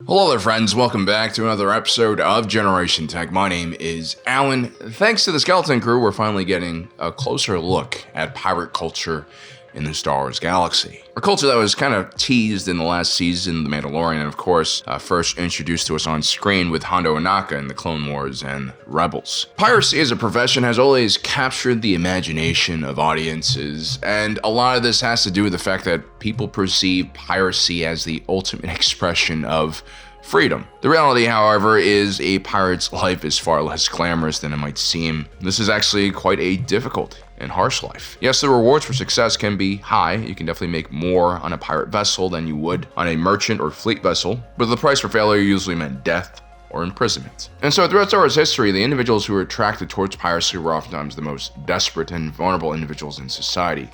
Hello there, friends. Welcome back to another episode of Generation Tech. My name is Alan. Thanks to the Skeleton Crew, we're finally getting a closer look at pirate culture in the Star Wars galaxy. A culture that was kind of teased in the last season, The Mandalorian, and of course, first introduced to us on screen with Hondo Ohnaka in the Clone Wars and Rebels. Piracy as a profession has always captured the imagination of audiences, and a lot of this has to do with the fact that people perceive piracy as the ultimate expression of freedom. The reality, however, is a pirate's life is far less glamorous than it might seem. This is actually quite a difficult and harsh life. Yes, the rewards for success can be high. You can definitely make more on a pirate vessel than you would on a merchant or fleet vessel, but the price for failure usually meant death or imprisonment. And so throughout Star Wars history, the individuals who were attracted towards piracy were oftentimes the most desperate and vulnerable individuals in society.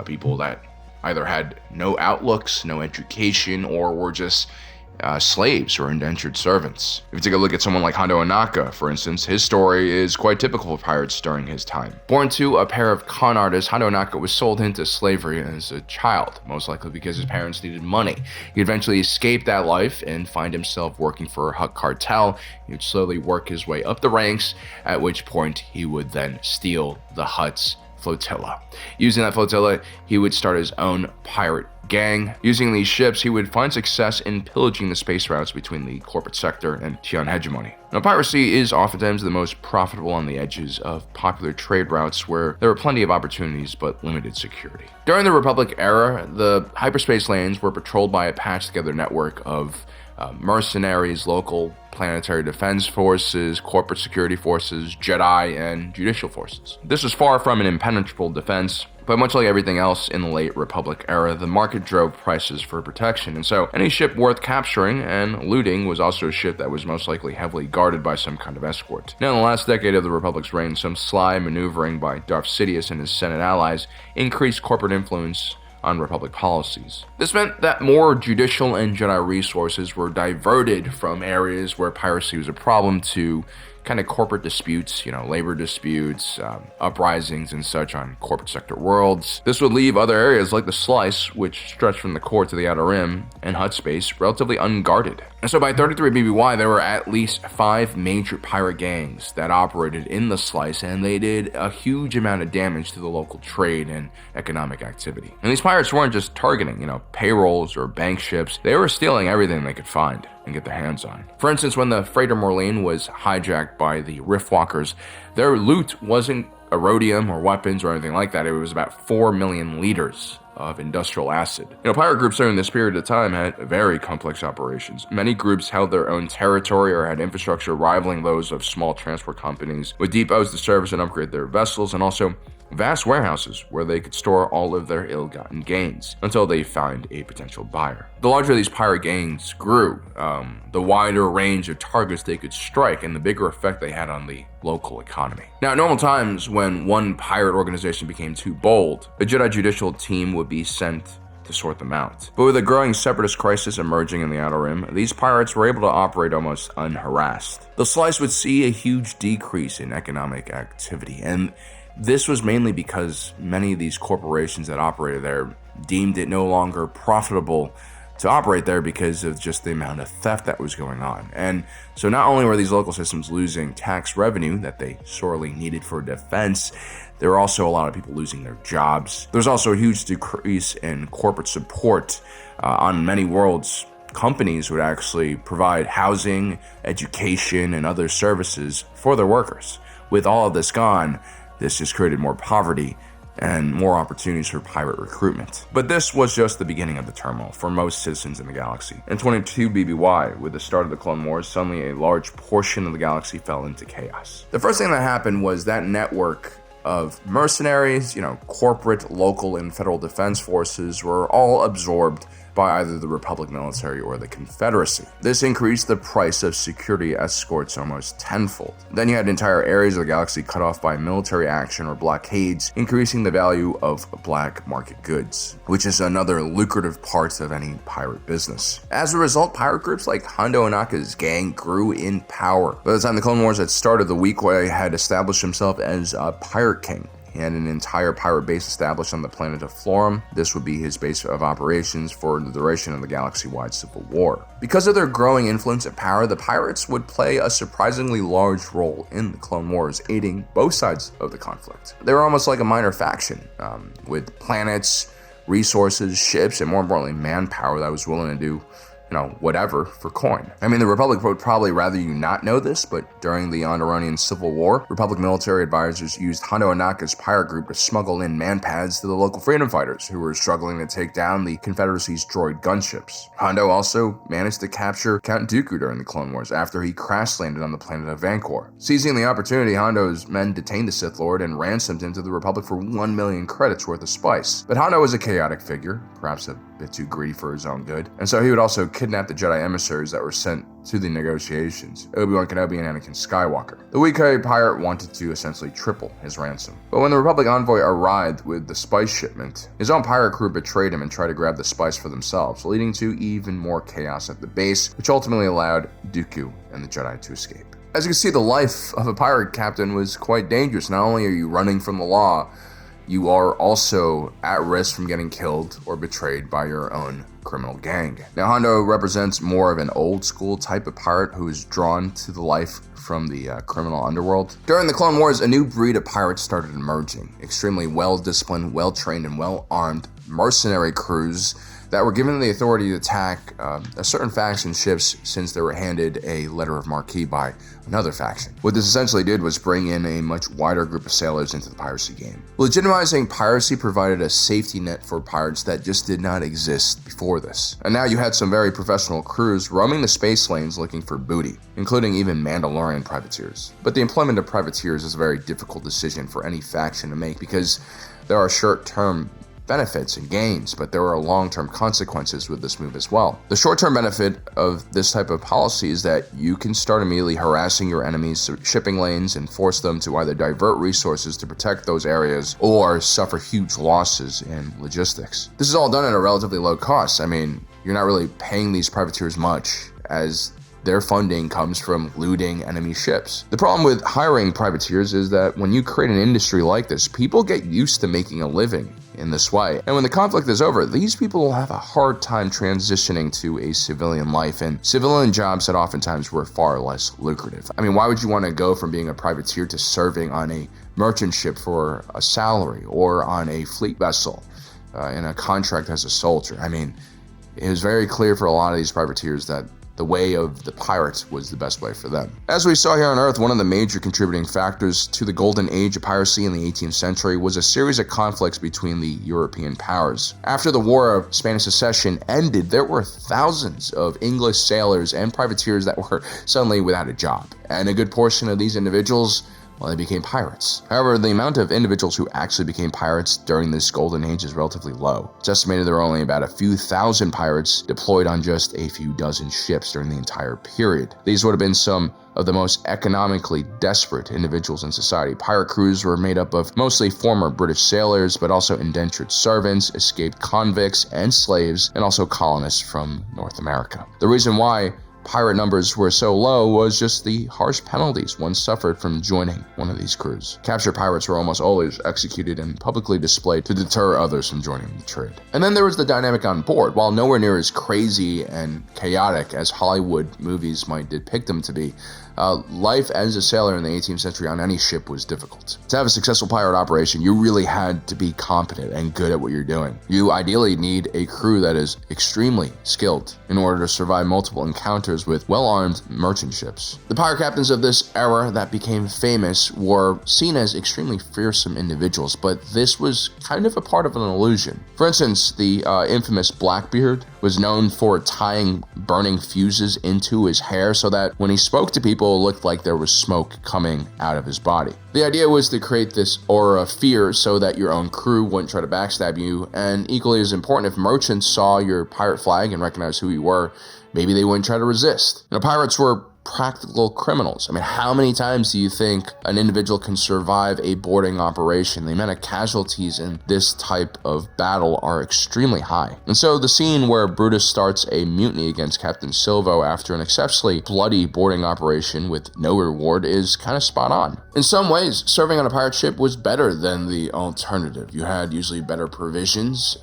People that either had no outlooks, no education, or were just slaves or indentured servants. If you take a look at someone like Hondo Ohnaka, for instance, his story is quite typical of pirates during his time. Born to a pair of con artists, Hondo Ohnaka was sold into slavery as a child, most likely because his parents needed money. He eventually escaped that life and find himself working for a Hutt cartel. He would slowly work his way up the ranks, at which point he would then steal the Hutt's flotilla. Using that flotilla, he would start his own pirate gang. Using these ships, he would find success in pillaging the space routes between the corporate sector and Tian hegemony. Now, piracy is oftentimes the most profitable on the edges of popular trade routes where there are plenty of opportunities but limited security. During the Republic era, the hyperspace lanes were patrolled by a patched-together network of mercenaries, local planetary defense forces, corporate security forces, Jedi, and judicial forces. This was far from an impenetrable defense, but much like everything else in the late Republic era, the market drove prices for protection, and so any ship worth capturing and looting was also a ship that was most likely heavily guarded by some kind of escort. Now, in the last decade of the Republic's reign, some sly maneuvering by Darth Sidious and his Senate allies increased corporate influence on Republic policies. This meant that more judicial and Jedi resources were diverted from areas where piracy was a problem to kind of corporate disputes, labor disputes, uprisings and such on corporate sector worlds. This would leave other areas like the Slice, which stretched from the core to the Outer Rim, and Hutt space relatively unguarded. And so by 33 BBY, there were at least 5 major pirate gangs that operated in the Slice, and they did a huge amount of damage to the local trade and economic activity. And these pirates weren't just targeting, payrolls or bank ships. They were stealing everything they could find and get their hands on. For instance, when the freighter Morlene was hijacked by the Riftwalkers, their loot wasn't erodium or weapons or anything like that. It was about 4 million liters of industrial acid. Pirate groups during this period of time had very complex operations. Many groups held their own territory or had infrastructure rivaling those of small transport companies, with depots to service and upgrade their vessels, and also vast warehouses where they could store all of their ill-gotten gains until they find a potential buyer. The larger these pirate gangs grew, the wider range of targets they could strike and the bigger effect they had on the local economy. Now, at normal times, when one pirate organization became too bold, a Jedi judicial team would be sent to sort them out. But with a growing separatist crisis emerging in the Outer Rim, these pirates were able to operate almost unharassed. The Slice would see a huge decrease in economic activity, and this was mainly because many of these corporations that operated there deemed it no longer profitable to operate there because of just the amount of theft that was going on. And so not only were these local systems losing tax revenue that they sorely needed for defense, there were also a lot of people losing their jobs. There's also a huge decrease in corporate support on many worlds. Companies would actually provide housing, education, and other services for their workers. With all of this gone, this just created more poverty and more opportunities for pirate recruitment. But this was just the beginning of the turmoil for most citizens in the galaxy. In 22 BBY, with the start of the Clone Wars, suddenly a large portion of the galaxy fell into chaos. The first thing that happened was that network of mercenaries, corporate, local, and federal defense forces were all absorbed by either the Republic military or the Confederacy. This increased the price of security escorts almost tenfold. Then you had entire areas of the galaxy cut off by military action or blockades, increasing the value of black market goods, which is another lucrative part of any pirate business. As a result, pirate groups like Hondo Ohnaka's gang grew in power. By the time the Clone Wars had started, the Weequay had established himself as a pirate king. He had an entire pirate base established on the planet of Florum. This would be his base of operations for the duration of the galaxy-wide civil war. Because of their growing influence and power, the pirates would play a surprisingly large role in the Clone Wars, aiding both sides of the conflict. They were almost like a minor faction, with planets, resources, ships, and more importantly, manpower that was willing to do whatever for coin. I mean, the Republic would probably rather you not know this, but during the Onderonian Civil War, Republic military advisors used Hondo Ohnaka's pirate group to smuggle in man-pads to the local freedom fighters who were struggling to take down the Confederacy's droid gunships. Hondo also managed to capture Count Dooku during the Clone Wars after he crash-landed on the planet of Vancor. Seizing the opportunity, Hondo's men detained the Sith Lord and ransomed him to the Republic for 1 million credits worth of spice. But Hondo was a chaotic figure, perhaps a bit too greedy for his own good, and so he would also kidnap the Jedi emissaries that were sent to the negotiations, Obi-Wan Kenobi and Anakin Skywalker. The Weequay pirate wanted to essentially triple his ransom. But when the Republic envoy arrived with the spice shipment, his own pirate crew betrayed him and tried to grab the spice for themselves, leading to even more chaos at the base, which ultimately allowed Dooku and the Jedi to escape. As you can see, the life of a pirate captain was quite dangerous. Not only are you running from the law, you are also at risk from getting killed or betrayed by your own criminal gang. Now, Hondo represents more of an old school type of pirate who is drawn to the life from the criminal underworld. During the Clone Wars, a new breed of pirates started emerging. Extremely well-disciplined, well-trained, and well-armed mercenary crews that were given the authority to attack a certain faction's ships since they were handed a letter of marque by another faction. What this essentially did was bring in a much wider group of sailors into the piracy game. Legitimizing piracy provided a safety net for pirates that just did not exist before this. And now you had some very professional crews roaming the space lanes looking for booty, including even Mandalorian privateers. But the employment of privateers is a very difficult decision for any faction to make because there are short-term benefits and gains, but there are long-term consequences with this move as well. The short-term benefit of this type of policy is that you can start immediately harassing your enemies' shipping lanes and force them to either divert resources to protect those areas or suffer huge losses in logistics. This is all done at a relatively low cost. I mean, you're not really paying these privateers much, as their funding comes from looting enemy ships. The problem with hiring privateers is that when you create an industry like this, people get used to making a living in this way. And when the conflict is over, these people will have a hard time transitioning to a civilian life and civilian jobs that oftentimes were far less lucrative. I mean, why would you want to go from being a privateer to serving on a merchant ship for a salary or on a fleet vessel in a contract as a soldier? I mean, it was very clear for a lot of these privateers that the way of the pirates was the best way for them. As we saw here on Earth, one of the major contributing factors to the golden age of piracy in the 18th century was a series of conflicts between the European powers. After the War of Spanish Succession ended, there were thousands of English sailors and privateers that were suddenly without a job, and a good portion of these individuals, well, they became pirates. However, the amount of individuals who actually became pirates during this golden age is relatively low. It's estimated there were only about a few thousand pirates deployed on just a few dozen ships during the entire period. These would have been some of the most economically desperate individuals in society. Pirate crews were made up of mostly former British sailors, but also indentured servants, escaped convicts and slaves, and also colonists from North America. The reason why pirate numbers were so low was just the harsh penalties one suffered from joining one of these crews. Captured pirates were almost always executed and publicly displayed to deter others from joining the trade. And then there was the dynamic on board. While nowhere near as crazy and chaotic as Hollywood movies might depict them to be, life as a sailor in the 18th century on any ship was difficult. To have a successful pirate operation, you really had to be competent and good at what you're doing. You ideally need a crew that is extremely skilled in order to survive multiple encounters with well-armed merchant ships. The pirate captains of this era that became famous were seen as extremely fearsome individuals, but this was kind of a part of an illusion. For instance, the infamous Blackbeard was known for tying burning fuses into his hair so that when he spoke to people, it looked like there was smoke coming out of his body. The idea was to create this aura of fear so that your own crew wouldn't try to backstab you, and equally as important, if merchants saw your pirate flag and recognized who you were, maybe they wouldn't try to resist. Pirates were practical criminals. I mean, how many times do you think an individual can survive a boarding operation? The amount of casualties in this type of battle are extremely high. And so the scene where Brutus starts a mutiny against Captain Silvo after an exceptionally bloody boarding operation with no reward is kind of spot on. In some ways, serving on a pirate ship was better than the alternative. You had usually better provisions,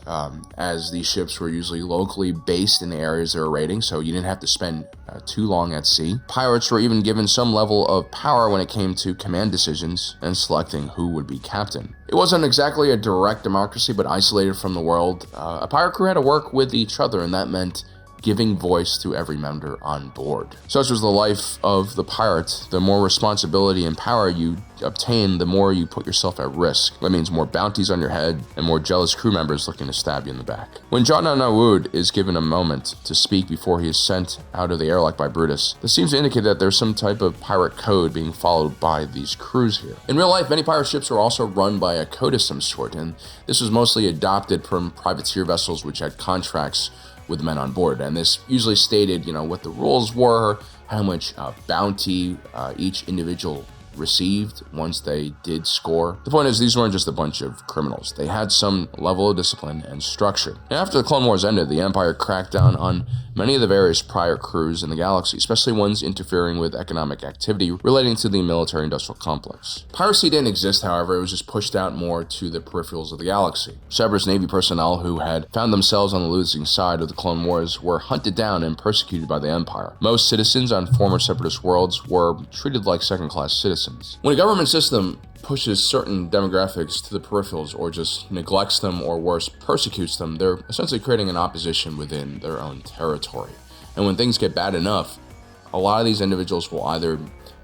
as these ships were usually locally based in the areas they were raiding, so you didn't have to spend too long at sea. Pirates were even given some level of power when it came to command decisions and selecting who would be captain. It wasn't exactly a direct democracy, but isolated from the world. A pirate crew had to work with each other, and that meant giving voice to every member on board. Such was the life of the pirate. The more responsibility and power you obtain, the more you put yourself at risk. That means more bounties on your head and more jealous crew members looking to stab you in the back. When John Wood is given a moment to speak before he is sent out of the airlock by Brutus, this seems to indicate that there's some type of pirate code being followed by these crews here. In real life, many pirate ships were also run by a code of some sort, and this was mostly adopted from privateer vessels which had contracts with the men on board, and this usually stated, what the rules were, how much bounty each individual received once they did score. The point is, these weren't just a bunch of criminals. They had some level of discipline and structure. And after the Clone Wars ended, the Empire cracked down on many of the various prior crews in the galaxy, especially ones interfering with economic activity relating to the military-industrial complex. Piracy didn't exist, however. It was just pushed out more to the peripherals of the galaxy. Severus Navy personnel who had found themselves on the losing side of the Clone Wars were hunted down and persecuted by the Empire. Most citizens on former separatist worlds were treated like second-class citizens. When a government system pushes certain demographics to the peripherals or just neglects them or worse, persecutes them, they're essentially creating an opposition within their own territory. And when things get bad enough, a lot of these individuals will either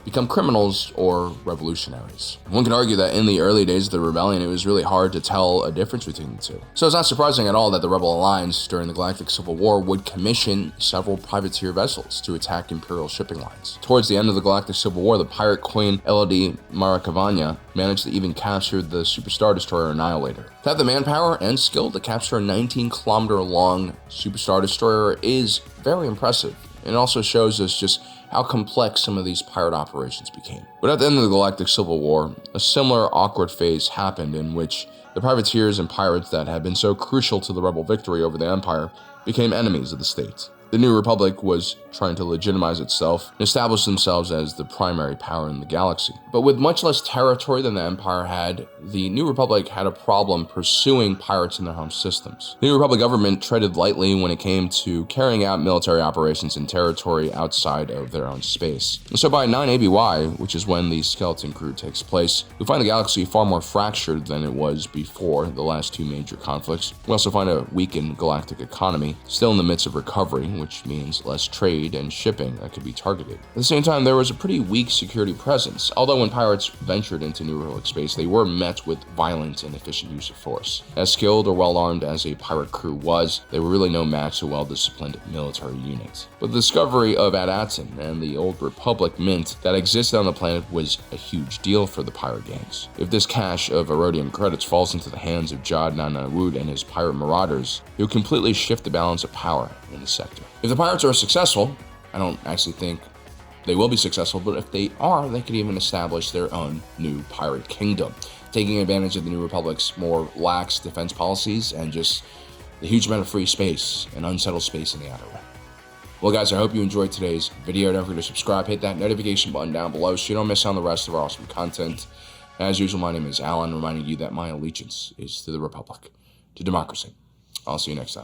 become criminals or revolutionaries. One can argue that in the early days of the rebellion, it was really hard to tell a difference between the two. So it's not surprising at all that the Rebel Alliance during the Galactic Civil War would commission several privateer vessels to attack Imperial shipping lines. Towards the end of the Galactic Civil War, the pirate queen Elodie Maracavania managed to even capture the Superstar Destroyer Annihilator. To have the manpower and skill to capture a 19-kilometer-long Superstar Destroyer is very impressive. It also shows us just how complex some of these pirate operations became. But at the end of the Galactic Civil War, a similar awkward phase happened in which the privateers and pirates that had been so crucial to the rebel victory over the Empire became enemies of the state. The New Republic was trying to legitimize itself and establish themselves as the primary power in the galaxy. But with much less territory than the Empire had, the New Republic had a problem pursuing pirates in their home systems. The New Republic government treaded lightly when it came to carrying out military operations in territory outside of their own space. And so by 9 ABY, which is when the Skeleton Crew takes place, we find the galaxy far more fractured than it was before the last two major conflicts. We also find a weakened galactic economy, still in the midst of recovery, which means less trade and shipping that could be targeted. At the same time, there was a pretty weak security presence. Although when pirates ventured into New Republic space, they were met with violent and efficient use of force. As skilled or well-armed as a pirate crew was, they were really no match to well-disciplined military units. But the discovery of Adatin and the Old Republic mint that existed on the planet was a huge deal for the pirate gangs. If this cache of Erodium credits falls into the hands of Jod Nanawud and his pirate marauders, it would completely shift the balance of power in the sector. If the pirates are successful, I don't actually think they will be successful, but if they are, they could even establish their own new pirate kingdom, taking advantage of the New Republic's more lax defense policies and just the huge amount of free space and unsettled space in the Outer Rim. Well, guys, I hope you enjoyed today's video. Don't forget to subscribe, hit that notification button down below so you don't miss out on the rest of our awesome content. As usual, my name is Alan, reminding you that my allegiance is to the Republic, to democracy. I'll see you next time.